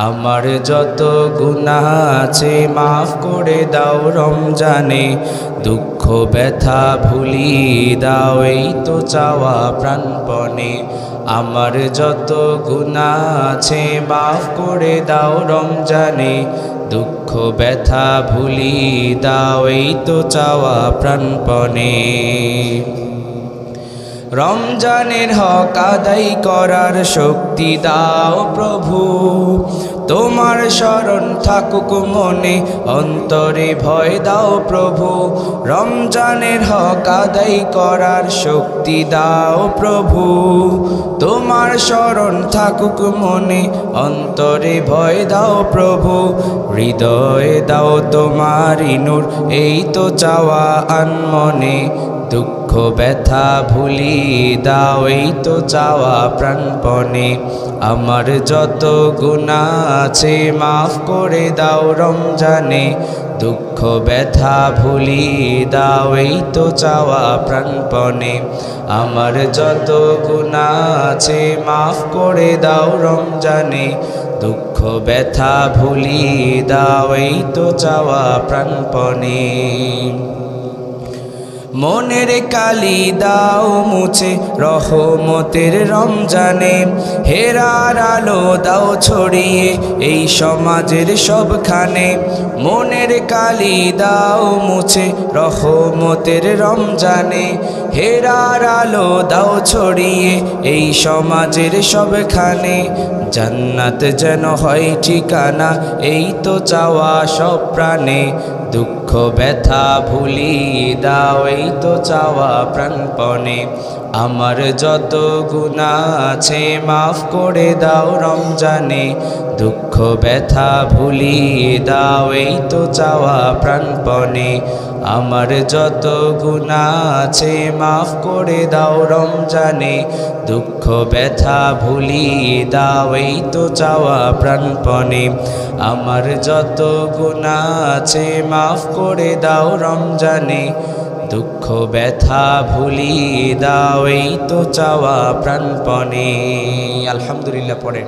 আমার যত গুনাহ আছে মাফ করে দাও রমজানে, দুঃখ ব্যথা ভুলিয়ে দাও এই তো চাওয়া প্রাণপণে। আমার যত গুনাহ আছে মাফ করে দাও রমজানে, দুঃখ ব্যথা ভুলিয়ে দাও এই তো চাওয়া প্রাণপণে। রমজানের হক আদায় করার শক্তি দাও প্রভু, তোমার শরণ থাকুক মনে, অন্তরে ভয় দাও প্রভু। রমজানের হক আদায় করার শক্তি দাও প্রভু, তোমার শরণ থাকুক মনে, অন্তরে ভয় দাও প্রভু। হৃদয়ে দাও তোমারি নূর এই তো চাওয়া আনমনে, দুঃখ ব্যথা ভুলিয়ে দাও এই তো চাওয়া প্রাণপণে। আমার যত গুনাহ আছে মাফ করে দাও রমজানে, দুঃখ ব্যথা ভুলিয়ে দাও এই তো চাওয়া প্রাণপণে। আমার যত গুনাহ আছে মাফ করে দাও রমজানে, দুঃখ ব্যথা ভুলিয়ে দাও এই তো চাওয়া প্রাণপণে। মনের কালি দাও মুছে রহমতের রমজানে, হেরার আলো দাও ছড়িয়ে এই সমাজের সবখানে। মনের কালি দাও মুছে রহমতের রমজানে, হেরার আলো দাও ছড়িয়ে এই সমাজের সবখানে। জান্নাত যেন হয় ঠিকানা এই তো চাওয়া সব প্রাণে, দুঃখ ব্যথা ভুলিয়ে দাও এই তো চাওয়া প্রাণপণে। আমার যত গুনাহ আছে মাফ করে দাও রমজানে, দুঃখ ব্যথা ভুলিয়ে দাও এই তো চাওয়া প্রাণপণে। আমার যত গুনাহ আছে মাফ করে দাও রমজানে, দুঃখ ব্যথা ভুলিয়ে দাও এই তো চাওয়া প্রাণপণে। আমার যত গুনাহ আছে মাফ করে দাও রমজানে, দুঃখ ব্যথা ভুলিয়ে দাও এই তো চাওয়া প্রাণপণে। আলহামদুলিল্লাহ পড়েন।